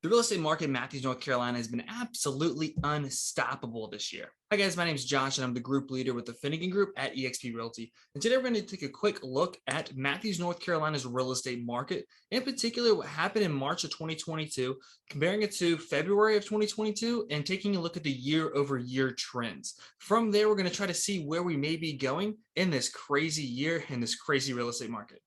The real estate market in Matthews, North Carolina has been absolutely unstoppable this year. Hi guys, my name is Josh and I'm the group leader with the Finigan Group at eXp Realty. And today we're going to take a quick look at Matthews, North Carolina's real estate market, in particular what happened in March of 2022, comparing it to February of 2022 and taking a look at the year over year trends. From there, we're going to try to see where we may be going in this crazy year in this crazy real estate market.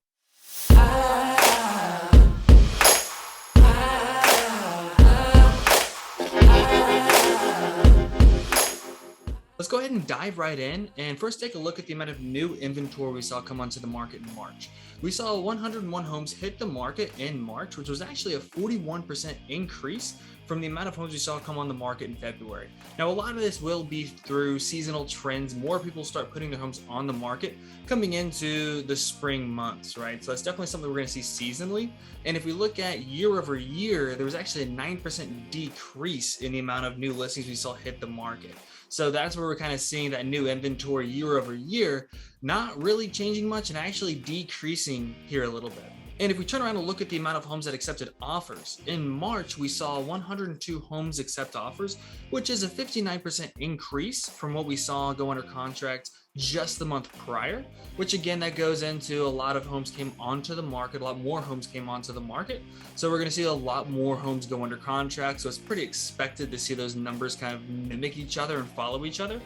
Let's go ahead and dive right in and first take a look at the amount of new inventory we saw come onto the market in March. We saw 101 homes hit the market in March, which was actually a 41% increase from the amount of homes we saw come on the market in February. Now, a lot of this will be through seasonal trends. More people start putting their homes on the market coming into the spring months, right? So that's definitely something we're going to see seasonally. And if we look at year over year, there was actually a 9% decrease in the amount of new listings we saw hit the market. So that's where we're kind of seeing that new inventory year over year, not really changing much and actually decreasing here a little bit. And if we turn around and look at the amount of homes that accepted offers, in March, we saw 102 homes accept offers, which is a 59% increase from what we saw go under contract just the month prior, which again, that goes into a lot of homes came onto the market, a lot more homes came onto the market. So we're going to see a lot more homes go under contract. So it's pretty expected to see those numbers kind of mimic each other and follow each other.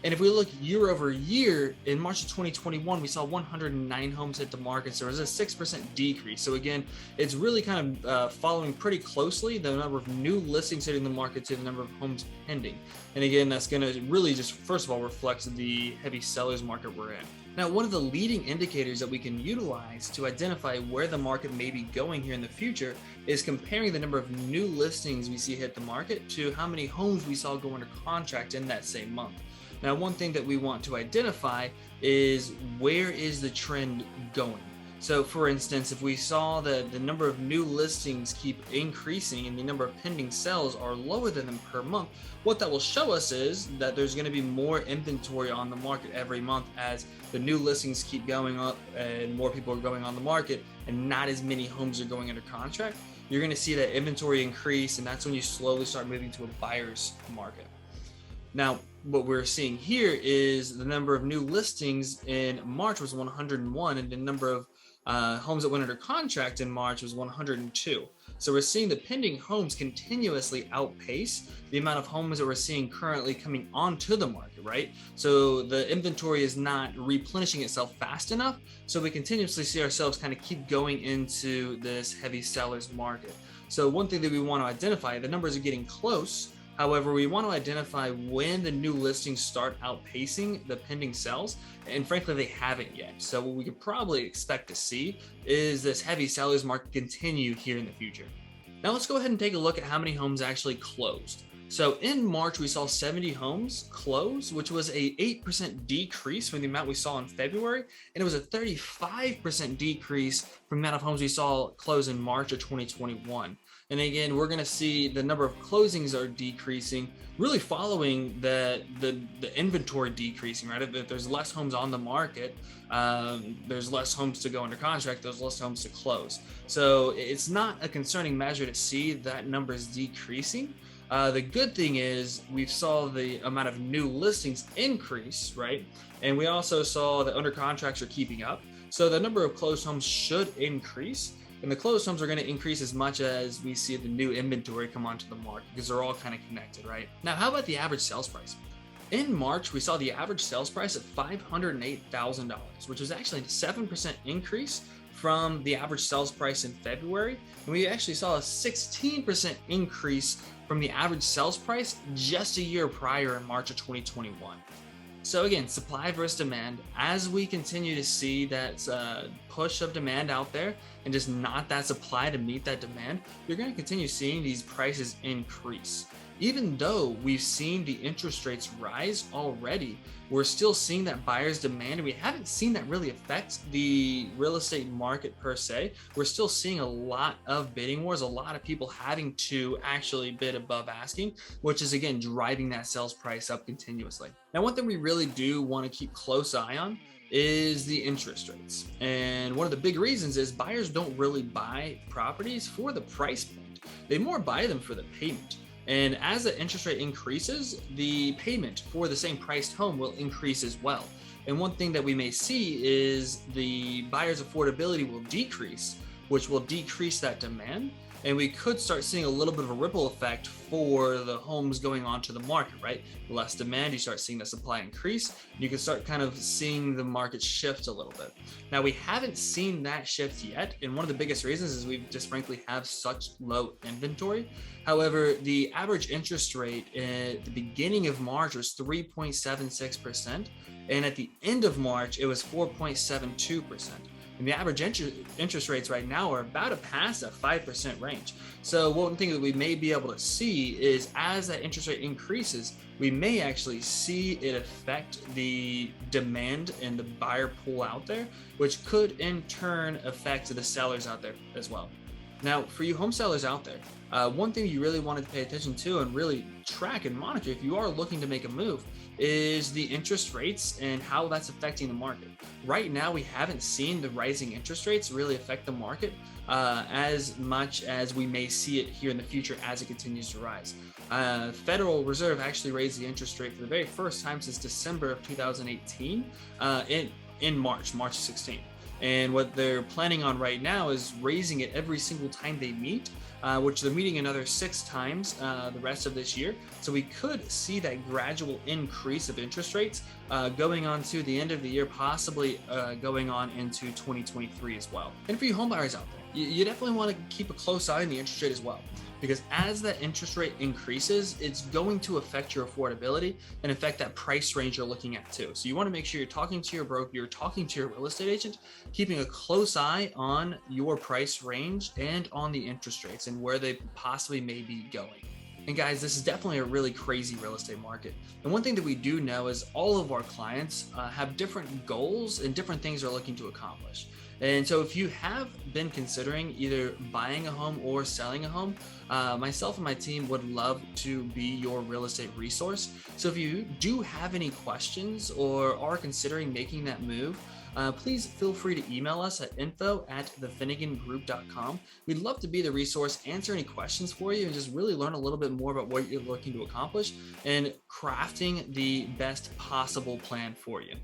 And if we look year over year, in March of 2021, we saw 109 homes hit the market. So there's a 6% decrease. So again, it's really kind of following pretty closely the number of new listings hitting the market to the number of homes pending. And again, that's going to really just, first of all, reflect the heavy sellers market we're in. Now, one of the leading indicators that we can utilize to identify where the market may be going here in the future is comparing the number of new listings we see hit the market to how many homes we saw go under contract in that same month. Now, one thing that we want to identify is where is the trend going? So for instance, if we saw that the number of new listings keep increasing and the number of pending sales are lower than them per month, what that will show us is that there's going to be more inventory on the market every month as the new listings keep going up and more people are going on the market and not as many homes are going under contract. You're going to see that inventory increase, and that's when you slowly start moving to a buyer's market. Now, what we're seeing here is the number of new listings in March was 101, and the number of homes that went under contract in March was 102. So we're seeing the pending homes continuously outpace the amount of homes that we're seeing currently coming onto the market, right? So the inventory is not replenishing itself fast enough. So we continuously see ourselves kind of keep going into this heavy sellers market. So one thing that we want to identify, the numbers are getting close. However, we want to identify when the new listings start outpacing the pending sales, and frankly, they haven't yet. So what we could probably expect to see is this heavy sellers market continue here in the future. Now let's go ahead and take a look at how many homes actually closed. So in March, we saw 70 homes close, which was a 8% decrease from the amount we saw in February. And it was a 35% decrease from the amount of homes we saw close in March of 2021. And again, we're going to see the number of closings are decreasing, really following the inventory decreasing, right? If there's less homes on the market, there's less homes to go under contract, there's less homes to close. So it's not a concerning measure to see that number is decreasing. The good thing is we saw the amount of new listings increase, right? And we also saw that under contracts are keeping up. So the number of closed homes should increase. And the closed homes are going to increase as much as we see the new inventory come onto the market because they're all kind of connected, right? Now, how about the average sales price? In March, we saw the average sales price at $508,000, which was actually a 7% increase from the average sales price in February. And we actually saw a 16% increase from the average sales price just a year prior in March of 2021. So again, supply versus demand, as we continue to see that push of demand out there and just not that supply to meet that demand, you're going to continue seeing these prices increase. Even though we've seen the interest rates rise already, we're still seeing that buyers demand, and we haven't seen that really affect the real estate market per se. We're still seeing a lot of bidding wars, a lot of people having to actually bid above asking, which is again driving that sales price up continuously. Now, one thing we really do want to keep close eye on is the interest rates. And one of the big reasons is buyers don't really buy properties for the price point. they more buy them for the payment. And as the interest rate increases, the payment for the same priced home will increase as well. And one thing that we may see is the buyer's affordability will decrease, which will decrease that demand. And we could start seeing a little bit of a ripple effect for the homes going onto the market, right? Less demand, you start seeing the supply increase. You can start kind of seeing the market shift a little bit. Now, we haven't seen that shift yet. And one of the biggest reasons is we just frankly have such low inventory. However, the average interest rate at the beginning of March was 3.76%. And at the end of March, it was 4.72%. And the average interest rates right now are about past that 5% range. So one thing that we may be able to see is as that interest rate increases, we may actually see it affect the demand and the buyer pool out there, which could in turn affect the sellers out there as well. Now, for you home sellers out there, one thing you really wanted to pay attention to and really track and monitor if you are looking to make a move is the interest rates and how that's affecting the market. Right now, we haven't seen the rising interest rates really affect the market as much as we may see it here in the future as it continues to rise. Federal Reserve actually raised the interest rate for the very first time since December of 2018 in March 16th. And what they're planning on right now is raising it every single time they meet, which they're meeting another 6 times the rest of this year. So we could see that gradual increase of interest rates going on to the end of the year, possibly going on into 2023 as well. And for you home buyers out there, you definitely want to keep a close eye on the interest rate as well, because as that interest rate increases, it's going to affect your affordability and affect that price range you're looking at too. So you want to make sure you're talking to your broker, you're talking to your real estate agent, keeping a close eye on your price range and on the interest rates and where they possibly may be going. And guys, this is definitely a really crazy real estate market. And one thing that we do know is all of our clients have different goals and different things they're looking to accomplish. And so if you have been considering either buying a home or selling a home, myself and my team would love to be your real estate resource. So if you do have any questions or are considering making that move, please feel free to email us at info@thefinigangroup.com. We'd love to be the resource, answer any questions for you, and just really learn a little bit more about what you're looking to accomplish and crafting the best possible plan for you.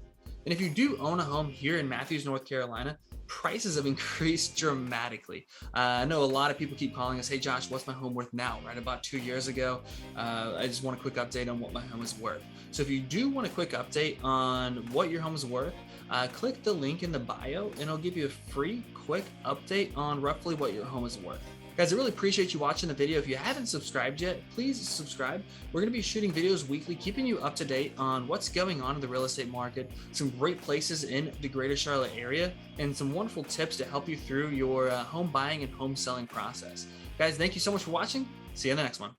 And if you do own a home here in Matthews, North Carolina, prices have increased dramatically. I know a lot of people keep calling us, hey Josh, what's my home worth now? Right about 2 years ago, I just want a quick update on what my home is worth. So if you do want a quick update on what your home is worth, click the link in the bio and it'll give you a free quick update on roughly what your home is worth. Guys, I really appreciate you watching the video. If you haven't subscribed yet, please subscribe. We're going to be shooting videos weekly, keeping you up to date on what's going on in the real estate market, some great places in the greater Charlotte area, and some wonderful tips to help you through your home buying and home selling process. Guys, thank you so much for watching. See you in the next one.